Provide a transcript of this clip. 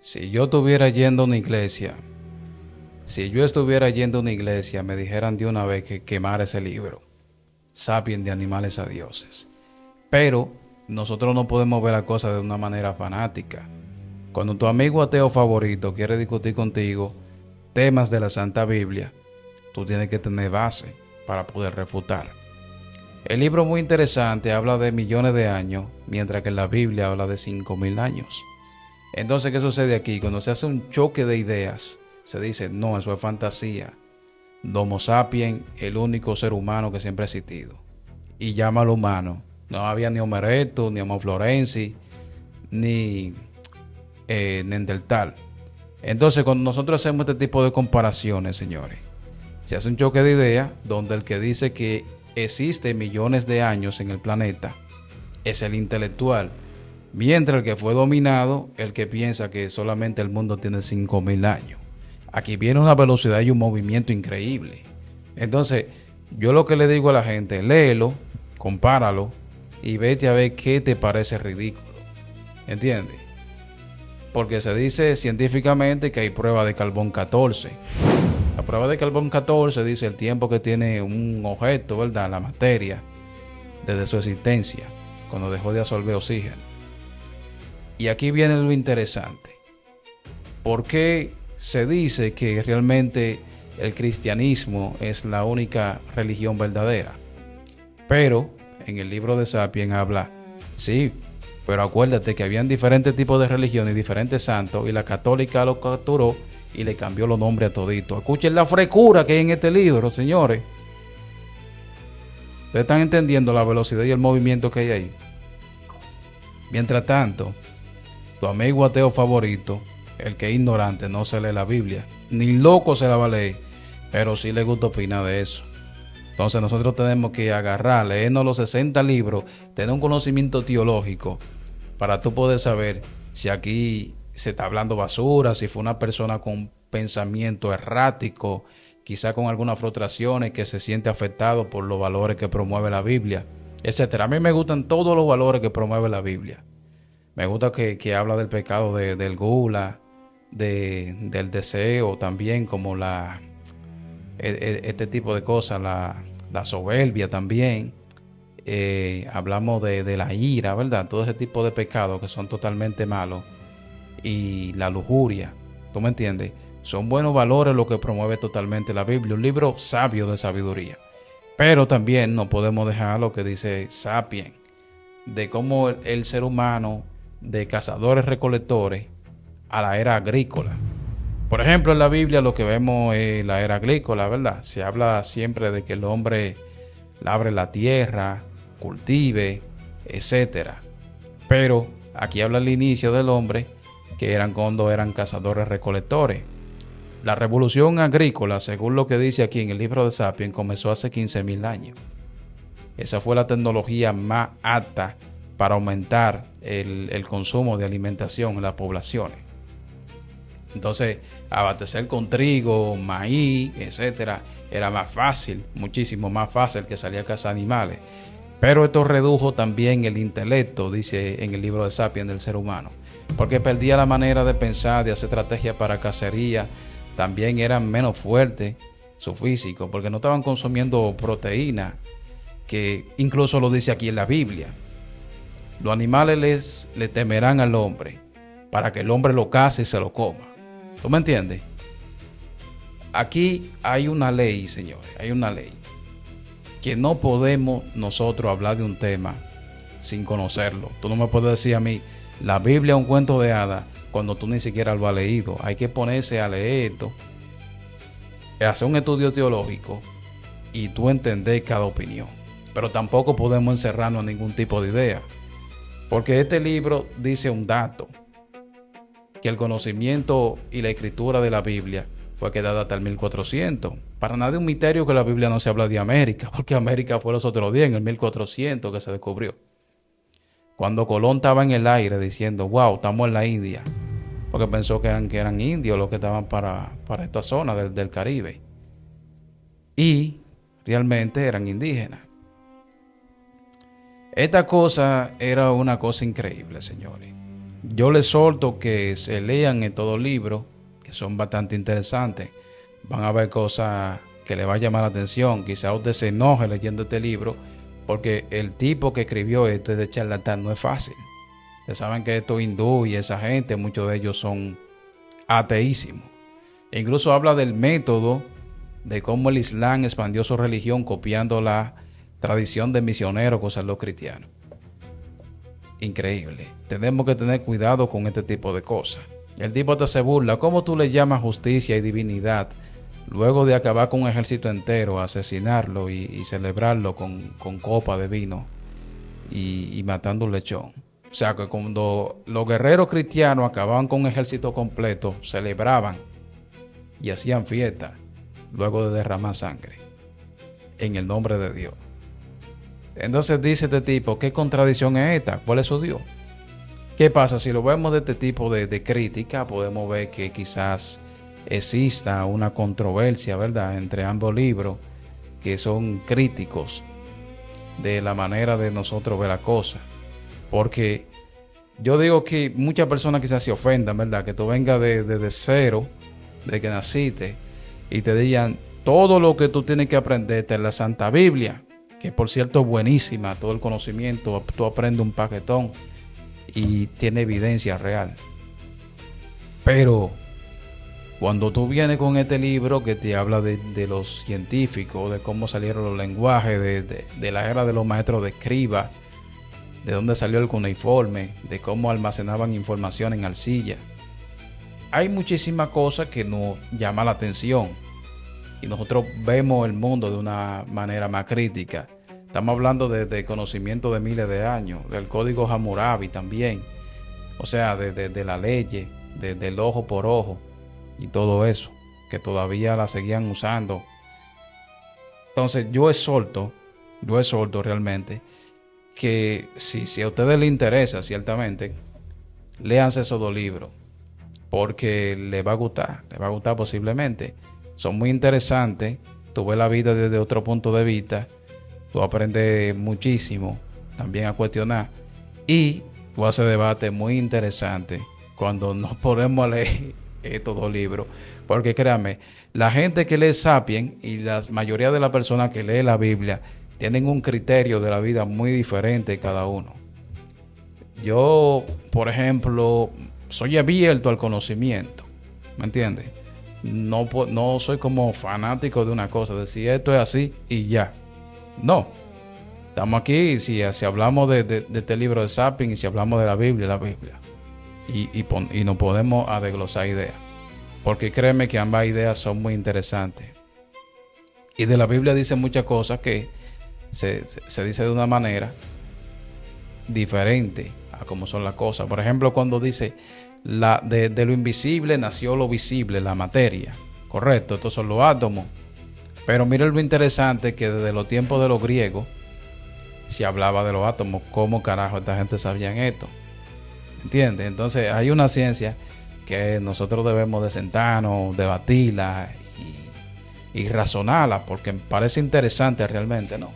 Si yo estuviera yendo a una iglesia, si yo estuviera yendo a una iglesia, me dijeran de una vez que quemara ese libro, Sapiens de animales a dioses. Pero nosotros no podemos ver la cosa de una manera fanática. Cuando tu amigo ateo favorito quiere discutir contigo temas de la Santa Biblia, tú tienes que tener base para poder refutar. El libro muy interesante, habla de millones de años, mientras que la Biblia habla de 5000 años. Entonces, ¿qué sucede aquí? Cuando se hace un choque de ideas, se dice, no, eso es fantasía. Homo sapiens, el único ser humano que siempre ha existido. Y llama al humano. No había ni Homo erectus, ni Homo florensis, ni Neandertal. Entonces, cuando nosotros hacemos este tipo de comparaciones, señores, se hace un choque de ideas donde el que dice que existe millones de años en el planeta es el intelectual, mientras el que fue dominado, el que piensa que solamente el mundo tiene 5000 años. Aquí viene una velocidad y un movimiento increíble. Entonces, yo lo que le digo a la gente, léelo, compáralo y vete a ver qué te parece ridículo. ¿Entiendes? Porque se dice científicamente que hay prueba de carbón 14. La prueba de carbón 14 dice el tiempo que tiene un objeto, ¿verdad? La materia, desde su existencia, cuando dejó de absorber oxígeno. Y aquí viene lo interesante. ¿Por qué se dice que realmente el cristianismo es la única religión verdadera? Pero en el libro de Sapiens habla, sí, pero acuérdate que habían diferentes tipos de religiones y diferentes santos, y la católica lo capturó y le cambió los nombres a todito. Escuchen la frescura que hay en este libro, señores. Ustedes están entendiendo la velocidad y el movimiento que hay ahí. Mientras tanto, tu amigo ateo favorito, el que es ignorante, no se lee la Biblia. Ni loco se la va a leer, pero sí le gusta opinar de eso. Entonces nosotros tenemos que agarrar, leernos los 60 libros, tener un conocimiento teológico para tú poder saber si aquí se está hablando basura, si fue una persona con pensamiento errático, quizá con algunas frustraciones, que se siente afectado por los valores que promueve la Biblia, etcétera. A mí me gustan todos los valores que promueve la Biblia. Me gusta que habla del pecado del gula, del deseo también, como este tipo de cosas, la soberbia también. Hablamos de la ira, ¿verdad? Todo ese tipo de pecados que son totalmente malos. Y la lujuria, ¿tú me entiendes? Son buenos valores lo que promueve totalmente la Biblia. Un libro sabio de sabiduría. Pero también no podemos dejar lo que dice Sapiens, de cómo el ser humano, de cazadores recolectores a la era agrícola. Por ejemplo, en la Biblia lo que vemos es la era agrícola, ¿verdad? Se habla siempre de que el hombre labre la tierra, cultive, etcétera. Pero aquí habla el inicio del hombre, que eran cuando eran cazadores recolectores. La revolución agrícola, según lo que dice aquí en el libro de Sapiens, comenzó hace 15.000 años. Esa fue la tecnología más apta para aumentar el consumo de alimentación en las poblaciones. Entonces, abastecer con trigo, maíz, etcétera, era más fácil, muchísimo más fácil que salir a cazar animales. Pero esto redujo también el intelecto, dice en el libro de Sapiens, del ser humano, porque perdía la manera de pensar, de hacer estrategias para cacería. También eran menos fuertes su físico, porque no estaban consumiendo proteína, que incluso lo dice aquí en la Biblia. Los animales le temerán al hombre para que el hombre lo case y se lo coma. ¿Tú me entiendes? Aquí hay una ley, señores, hay una ley que no podemos nosotros hablar de un tema sin conocerlo. Tú no me puedes decir a mí, la Biblia es un cuento de hadas, cuando tú ni siquiera lo has leído. Hay que ponerse a leer esto, hacer un estudio teológico y tú entender cada opinión. Pero tampoco podemos encerrarnos en ningún tipo de idea, porque este libro dice un dato, que el conocimiento y la escritura de la Biblia fue quedada hasta el 1400. Para nadie es un misterio que la Biblia no se habla de América, porque América fue los otros días, en el 1400 que se descubrió. Cuando Colón estaba en el aire diciendo, wow, estamos en la India, porque pensó que eran indios los que estaban para esta zona del Caribe. Y realmente eran indígenas. Esta cosa era una cosa increíble, señores. Yo les solto que se lean estos libros, que son bastante interesantes. Van a ver cosas que le va a llamar la atención. Quizá usted se enoje leyendo este libro, porque el tipo que escribió este de charlatán no es fácil. Ustedes saben que estos hindú y esa gente, muchos de ellos son ateísimos. E incluso habla del método de cómo el Islam expandió su religión copiando la tradición de misioneros que usan los cristianos. Increíble. Tenemos que tener cuidado con este tipo de cosas. El tipo te se burla. ¿Cómo tú le llamas justicia y divinidad luego de acabar con un ejército entero, asesinarlo y celebrarlo con copa de vino y matando un lechón? O sea que cuando los guerreros cristianos acababan con un ejército completo, celebraban y hacían fiesta luego de derramar sangre en el nombre de Dios. Entonces dice este tipo, ¿qué contradicción es esta? ¿Cuál es su Dios? ¿Qué pasa? Si lo vemos de este tipo de crítica, podemos ver que quizás exista una controversia, ¿verdad?, entre ambos libros, que son críticos de la manera de nosotros ver la cosa. Porque yo digo que muchas personas quizás se ofendan, ¿verdad?, que tú vengas de cero, de que naciste, y te digan todo lo que tú tienes que aprenderte en la Santa Biblia, que por cierto es buenísima, todo el conocimiento, tú aprendes un paquetón y tiene evidencia real. Pero cuando tú vienes con este libro que te habla de los científicos, de cómo salieron los lenguajes, de la era de los maestros de escriba, de dónde salió el cuneiforme, de cómo almacenaban información en arcilla, hay muchísimas cosas que nos llaman la atención y nosotros vemos el mundo de una manera más crítica. Estamos hablando de conocimiento de miles de años, del código Hammurabi también, o sea, de la ley, del ojo por ojo y todo eso, que todavía la seguían usando. Entonces yo exhorto realmente que si a ustedes les interesa ciertamente, léanse esos dos libros, porque les va a gustar posiblemente. Son muy interesantes, tú ves la vida desde otro punto de vista, tú aprendes muchísimo también a cuestionar y tú haces debate muy interesante cuando nos ponemos a leer estos dos libros, porque créanme, la gente que lee Sapiens y la mayoría de las personas que lee la Biblia tienen un criterio de la vida muy diferente cada uno. Yo, por ejemplo, soy abierto al conocimiento, ¿me entiendes? No soy como fanático de una cosa, decir esto es así y ya. No, estamos aquí, si hablamos de este libro de Sapiens y si hablamos de la Biblia. Y nos podemos a desglosar ideas, porque créeme que ambas ideas son muy interesantes. Y de la Biblia dice muchas cosas que se dice de una manera diferente a cómo son las cosas. Por ejemplo, cuando dice de lo invisible nació lo visible, la materia. Correcto, estos son los átomos. Pero miren lo interesante, que desde los tiempos de los griegos se hablaba de los átomos. ¿Cómo carajo esta gente sabían esto? ¿Entiendes? Entonces hay una ciencia que nosotros debemos de sentarnos, debatirla y razonarla, porque parece interesante realmente, ¿no?